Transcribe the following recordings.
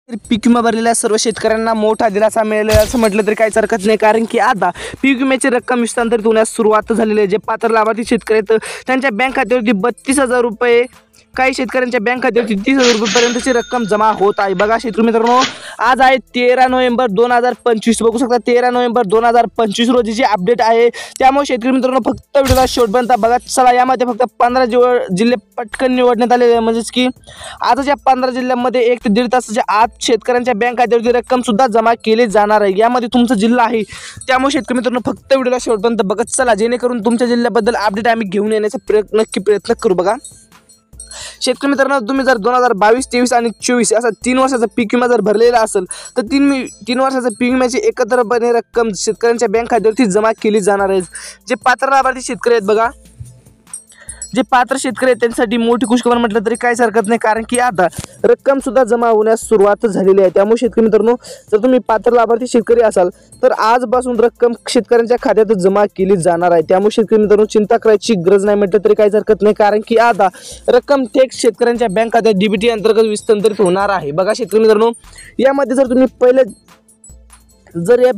पीक विमा भरलेल्या सर्व शेतकऱ्यांना मोठा दिलासा मिळाला असं म्हटलं तरी काहीच हरकत नाही, कारण की आता पीक विम्याची रक्कम हस्तांतरित होण्यास सुरुवात झालेली आहे। जे पात्र लाभार्थी शेतकरी आहेत त्यांच्या बँक खात्यावरती 32,000 रुपये, काही शेतकऱ्यांच्या बँक खात्यावरती 30,000 रुपयेपर्यंतची रक्कम जमा होत आहे। बघा शेतकरी मित्रांनो, आज आहे 13 नोव्हेंबर 2025, बघू शकता 13 नोव्हेंबर 2025 रोजीची अपडेट आहे। त्यामुळे शेतकरी मित्रांनो फक्त व्हिडिओला शेवटपर्यंत बघा। चला, यामध्ये फक्त 15 जिल्हे पटकन निवडण्यात आलेले आहे, म्हणजेच की आजच्या 15 जिल्ह्यांमध्ये 1 ते 1.5 तासाच्या आत शेतकऱ्यांच्या बँक खात्यावरती रक्कम सुद्धा जमा केली जाणार आहे। यामध्ये तुमचा जिल्हा आहे, त्यामुळे शेतकरी मित्रांनो फक्त व्हिडिओला शेवटपर्यंत बघत चला, जेणेकरून तुमच्या जिल्ह्याबद्दल अपडेट आम्ही घेऊन येण्याचा प्रयत्न करू। बघा शेतकरी मित्रांनो, तुम्ही जर 2022, 23 आणि 24 असा 3 वर्षाचा पीक विमा जर भरलेला असेल तर 3 वर्षाचा पीक विम्याची एकत्रपणे रक्कम शेतकऱ्यांच्या बँक खात्यावरती जमा केली जाणार आहे। जे पात्र लाभार्थी शेतकरी आहेत बघा, जे पात्र शेतकरी आहेत त्यांच्यासाठी मोठी खुशखबर म्हटलं तरी काहीच हरकत नाही, कारण की आता रक्कम सुद्धा जमा होण्यास सुरुवात झालेली आहे। त्यामुळे शेतकरी मित्रांनो, जर तुम्ही पात्र लाभार्थी शेतकरी असाल तर आजपासून रक्कम शेतकऱ्यांच्या खात्यात जमा केली जाणार आहे। त्यामुळे शेतकरी मित्रांनो चिंता करायची गरज नाही म्हटलं तरी काहीच हरकत नाही, कारण की आता रक्कम थेट शेतकऱ्यांच्या बँक खात्यात डीबीटी अंतर्गत हस्तांतरित होणार आहे। बघा शेतकरी मित्रांनो, यामध्ये जर तुम्ही पहिले जर या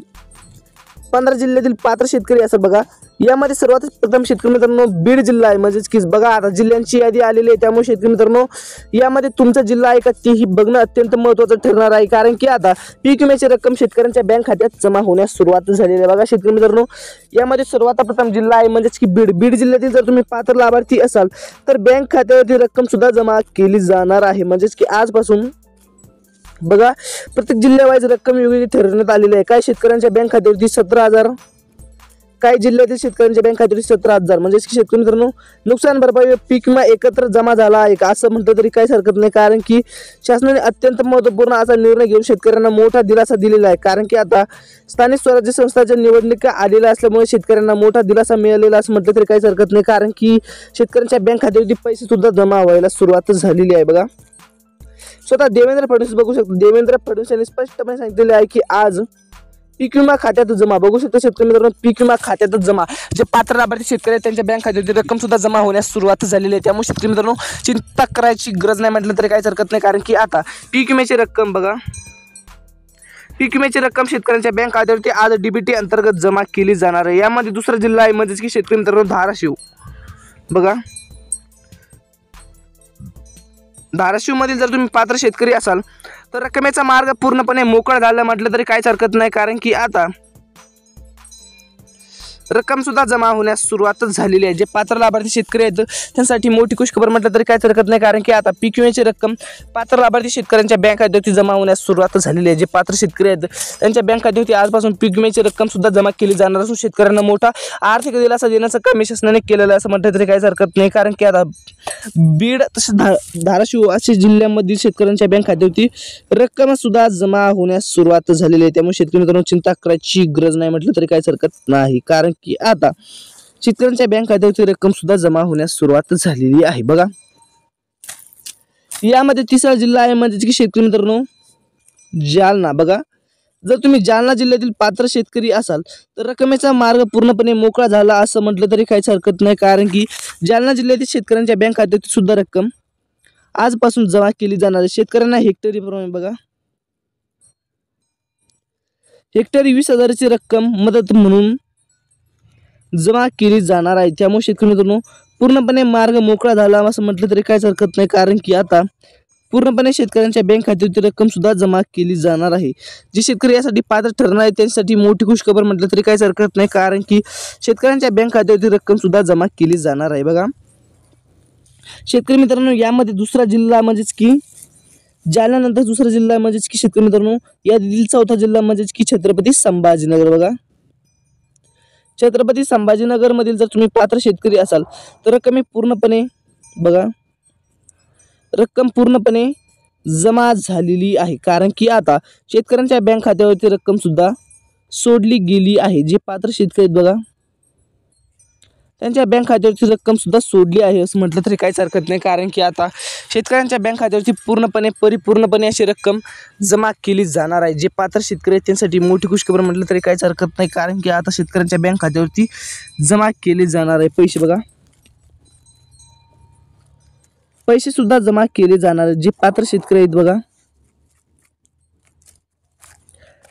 15 जिल्ह्यातील पात्र शेतकरी असेल, बघा यामध्ये सर्वात प्रथम शेतकरी मित्रांनो बीड जिल्हा आहे, म्हणजेच की बघा आता जिल्ह्यांची यादी आलेली आहे। त्यामुळे शेतकरी मित्रांनो, यामध्ये तुमचा जिल्हा आहे का तेही बघणं अत्यंत महत्त्वाचं ठरणार आहे, कारण की आता पीक विम्याची रक्कम शेतकऱ्यांच्या बँक खात्यात जमा होण्यास सुरुवात झालेली आहे। बघा शेतकरी मित्रांनो, यामध्ये सर्वात प्रथम जिल्हा आहे, म्हणजेच की बीड जिल्ह्यातील जर तुम्ही पात्र लाभार्थी असाल तर बँक खात्यावरती रक्कम सुद्धा जमा केली जाणार आहे। म्हणजेच की आजपासून बघा प्रत्येक जिल्ह्यावाईज रक्कम वेगळी ठरवण्यात आलेली आहे। काही शेतकऱ्यांच्या बँक खात्यावरती 17,000, काही जिल्ह्यातील शेतकऱ्यांच्या बँक खात्यावरती 17,000, म्हणजे की शेतकरी मित्रांनो नुकसान भरपाई पीक विमा एकत्र जमा झाला आहे का असं म्हटलं तरी काहीच हरकत नाही, कारण की शासनाने अत्यंत महत्त्वपूर्ण असा निर्णय घेऊन शेतकऱ्यांना मोठा दिलासा दिलेला आहे। कारण की आता स्थानिक स्वराज्य संस्थांच्या निवडणुका आलेल्या असल्यामुळे शेतकऱ्यांना मोठा दिलासा मिळालेला असं म्हटलं तरी काहीच हरकत नाही, कारण की शेतकऱ्यांच्या बँक खात्यावरती पैसे सुद्धा जमा व्हायला सुरुवात झालेली आहे। बघा स्वतः देवेंद्र फडणवीस, बघू शकतो देवेंद्र फडणवीस यांनी स्पष्टपणे सांगितलेले आहे की आज पीक विमा खात्यात जमा, बघू शकतो शेतकरी मित्रांनो पीक विमा खात्यातच जमा, जे पात्र लाभार्थी शेतकरी आहेत त्यांच्या बँक खात्यावरती रक्कम सुद्धा जमा होण्यास सुरुवात झालेली आहे। त्यामुळे शेतकरी मित्रांनो चिंता करायची गरज नाही म्हटलं तरी काहीच हरकत नाही, कारण की आता पीक विम्याची रक्कम बघा, पीक विम्याची रक्कम शेतकऱ्यांच्या बँक खात्यावरती आज डीबीटी अंतर्गत जमा केली जाणार आहे। यामध्ये दुसरा जिल्हा आहे, म्हणजेच की शेतकरी मित्रांनो धाराशिव। बघा धाराशिव मधील जर तुम्ही पात्र शेतकरी असाल तर रकमेचा मार्ग पूर्णपणे मोकळा झाला म्हटलं तरी काहीच हरकत नाही, कारण की आता रक्कम सुद्धा जमा होण्यास सुरुवात झालेली आहे। जे पात्र लाभार्थी शेतकरी आहेत त्यांसाठी मोठी खुशखबर म्हटलं तरी काहीच हरकत नाही, कारण की आता पीक विम्याची रक्कम पात्र लाभार्थी शेतकऱ्यांच्या बँक खात्यावरती जमा होण्यास सुरुवात झालेली आहे। जे पात्र शेतकरी आहेत त्यांच्या बँक खात्यावरती आजपासून पीक विम्याची रक्कम सुद्धा जमा केली जाणार असून शेतकऱ्यांना मोठा आर्थिक दिलासा देण्याचं काम शासनाने केलेलं असं म्हटलं तरी काहीच हरकत नाही, कारण की आता बीड तसेच धाराशिव अशा जिल्ह्यांमधील शेतकऱ्यांच्या बँक खात्यावरती रक्कम सुद्धा जमा होण्यास सुरुवात झालेली आहे। त्यामुळे शेतकरी मित्रांनो चिंता करायची गरज नाही म्हटलं तरी काहीच हरकत नाही, कारण की आता शेतकऱ्यांच्या बँक खात्यावरती रक्कम सुद्धा जमा होण्यास सुरुवात झालेली आहे। बघा यामध्ये तिसरा जिल्हा आहे, म्हणजे की शेतकरी मित्रांनो जालना। बघा जर तुम्ही जालना जिल्ह्यातील पात्र शेतकरी असाल तर रकमेचा मार्ग पूर्णपणे मोकळा झाला असं म्हटलं तरी काहीच हरकत नाही, कारण की जालना जिल्ह्यातील शेतकऱ्यांच्या बँक खात्यावरती सुद्धा रक्कम आजपासून जमा केली जाणार आहे। शेतकऱ्यांना हेक्टरी प्रमाणे बघा हेक्टरी 20,000ची रक्कम मदत म्हणून जमा केली जाणार आहे। त्यामुळे शेतकरी मित्रांनो पूर्णपणे मार्ग मोकळा झाला असं म्हटलं तरी काहीच हरकत नाही, कारण की आता पूर्णपणे शेतकऱ्यांच्या बँक खात्यावरती रक्कम सुद्धा जमा केली जाणार आहे। जे शेतकरी यासाठी पात्र ठरणार आहेत त्यांच्यासाठी मोठी खुशखबर म्हटलं तरी काहीच हरकत नाही, कारण की शेतकऱ्यांच्या बँक खात्यावरती रक्कम सुद्धा जमा केली जाणार आहे। बघा शेतकरी मित्रांनो, यामध्ये दुसरा जिल्हा म्हणजेच की जालन्यानंतर दुसरा जिल्हा म्हणजेच की शेतकरी मित्रांनो यातील चौथा जिल्हा म्हणजेच की छत्रपती संभाजीनगर। बघा छत्रपती संभाजीनगर मधील जर तुम्ही पात्र शेतकरी असाल तर रक्कम पूर्णपणे जमा झालेली आहे, कारण की आता शेतकऱ्यांच्या बँक खात्यावरती रक्कम सुद्धा सोडली गेली आहे। जे पात्र शेतकरी आहेत बघा त्यांच्या बँक खात्यावरची रक्कम सुद्धा सोडली आहे असं म्हटलं तरी काहीच हरकत नाही, कारण की आता शेतकऱ्यांच्या बँक खात्यावरती परिपूर्णपणे अशी रक्कम जमा केली जाणार आहे। जे पात्र शेतकरी आहेत त्यांसाठी मोठी खुशखबर म्हटलं तरी काहीच हरकत नाही, कारण की आता शेतकऱ्यांच्या बँक खात्यावरती जमा केले जाणार आहे पैसे। बघा पैसे सुद्धा जमा केले जाणार आहेत। जे पात्र शेतकरी आहेत बघा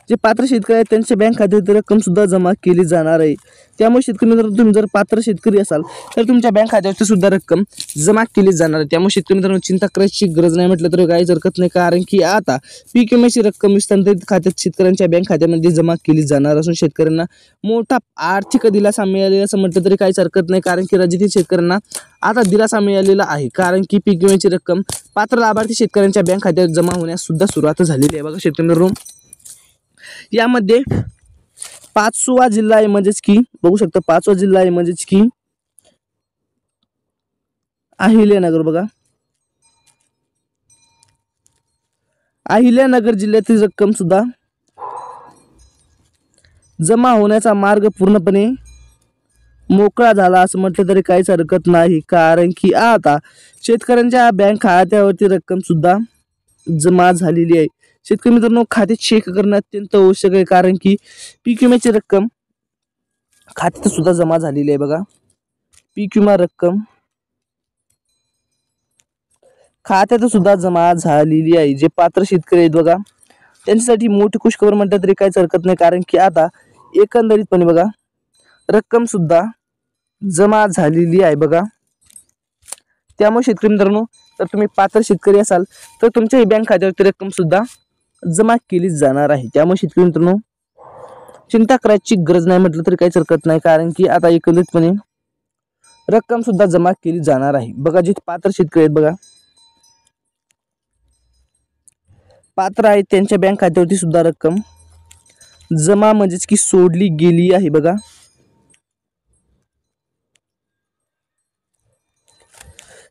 जे पात्र शेतकरी आहेत त्यांच्या बँक खात्यात रक्कम सुद्धा जमा केली जाणार आहे। त्यामुळे शेतकरी मित्रांनो, तुम्ही जर पात्र शेतकरी असाल तर तुमच्या बँक खात्यावरती सुद्धा रक्कम जमा केली जाणार आहे। त्यामुळे शेतकरी मित्रांनो, चिंता करायची गरज नाही म्हटलं तर काहीच हरकत नाही, कारण की आता पीक विम्याची रक्कम हस्तांतरित खात्यात शेतकऱ्यांच्या बँक खात्यामध्ये जमा केली जाणार असून शेतकऱ्यांना मोठा आर्थिक दिलासा मिळालेला असं म्हटलं तरी काहीच हरकत नाही, कारण की राज्यातील शेतकऱ्यांना आता दिलासा मिळालेला आहे, कारण की पीक विम्याची रक्कम पात्र लाभार्थी शेतकऱ्यांच्या बँक खात्यात जमा होण्यास सुद्धा सुरुवात झालेली आहे। बघा शेतकरी मित्रांनो, यामध्ये 5वा जिल्हा आहे, म्हणजेच की बघू शकता 5वा जिल्हा आहे म्हणजेच की अहिल्यानगर। बघा, अहिल्यानगर जिल्ह्यातील रक्कम सुद्धा जमा होण्याचा मार्ग पूर्णपणे मोकळा झाला असं म्हटलं तरी काहीच हरकत नाही, कारण की आता शेतकऱ्यांच्या बँक खात्यावरती रक्कम सुद्धा जमा झालेली आहे। शेतकरी मित्रांनो, खाते चेक करणे अत्यंत आवश्यक आहे, कारण की पीक विम्याची रक्कम खात्यात सुद्धा जमा झालेली आहे। बघा, पीक विमा रक्कम खात्यात सुद्धा जमा झालेली आहे। जे पात्र शेतकरी आहेत बघा, त्यांच्यासाठी मोठी खुशखबर म्हटलं तरी काहीच हरकत नाही, कारण की आता एकंदरीतपणे बघा रक्कम सुद्धा जमा झालेली आहे। बघा, त्यामुळे शेतकरी मित्रांनो, तर तुम्ही पात्र शेतकरी असाल तर तुमच्या बँक खात्यावरती रक्कम सुद्धा जमा केली जाणार आहे। त्यामुळे शेतकरी मित्रांनो, चिंता करायची गरज नाही म्हटलं तरी काहीच हरकत नाही, कारण की आता एकंदरीतपणे रक्कम सुद्धा जमा केली जाणार आहे। बघा, जे पात्र शेतकरी आहेत बघा, पात्र आहेत त्यांच्या बँक खात्यावरती सुद्धा रक्कम जमा म्हणजेच की सोडली गेली आहे। बघा,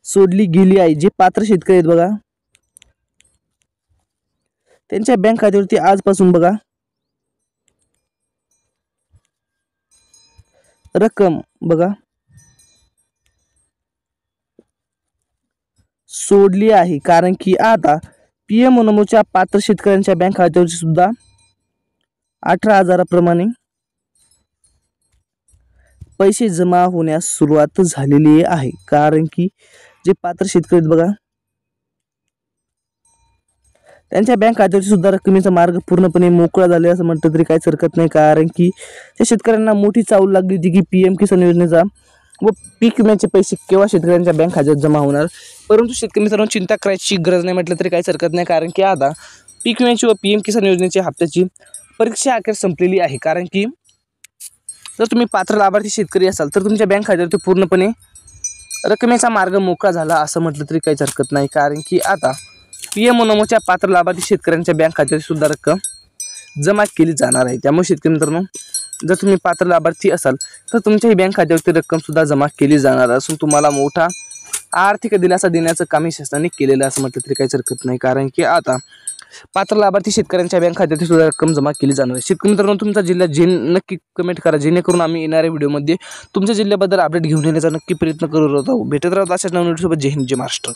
सोडली गेली आहे। जे पात्र शेतकरी आहेत बघा, त्यांच्या बँक खात्यावरती आजपासून बघा रक्कम बघा सोडली आहे, कारण की आता पीएम नमोच्या पात्र शेतकऱ्यांच्या बँक खात्यावरती सुद्धा 18,000 प्रमाणे पैसे जमा होण्यास सुरुवात झालेली आहे, कारण की जे पात्र शेतकरी आहेत बघा, त्यांच्या बँक खात्यावरती सुद्धा रकमेचा मार्ग पूर्णपणे मोकळा झाला असं म्हटलं तरी काहीच हरकत नाही, कारण की त्या शेतकऱ्यांना मोठी चाहूल लागली होती की पीएम किसान योजनेचा व पीक विम्याचे पैसे केव्हा शेतकऱ्यांच्या बँक खात्यात जमा होणार। परंतु शेतकरी मित्रांनो, चिंता करायची गरज नाही म्हटलं तरी काहीच हरकत नाही, कारण की आता पीक विम्याची व पीएम किसान योजनेच्या हप्त्याची परीक्षा अखेर संपलेली आहे। कारण की जर तुम्ही पात्र लाभार्थी शेतकरी असाल तर तुमच्या बँक खात्यावरती पूर्णपणे रकमेचा मार्ग मोकळा झाला असं म्हटलं तरी काहीच हरकत नाही, कारण की आता पीएम नमोच्या पात्र लाभार्थी शेतकऱ्यांच्या बँक खात्यात सुद्धा रक्कम जमा केली जाणार आहे। त्यामुळे शेतकरी मित्रांनो, जर तुम्ही पात्र लाभार्थी असाल तर तुमच्याही बँक खात्यावरती रक्कम सुद्धा जमा केली जाणार असून तुम्हाला मोठा आर्थिक दिलासा देण्याचं काम शासनाने केलेलं असं म्हटलं तरी काहीच हरकत नाही, कारण की आता पात्र लाभार्थी शेतकऱ्यांच्या बँक खात्यात सुद्धा रक्कम जमा केली जाणार आहे। शेतकरी मित्रांनो, तुमचा जिल्हा नक्की कमेंट करा, जेणेकरून आम्ही येणाऱ्या व्हिडिओमध्ये तुमच्या जिल्ह्याबद्दल अपडेट घेऊन येण्याचा नक्की प्रयत्न करत आहोत। भेटत राहतो अशाच नवीन व्हिडिओसोबत। जय हिंद, जय महाराष्ट्र।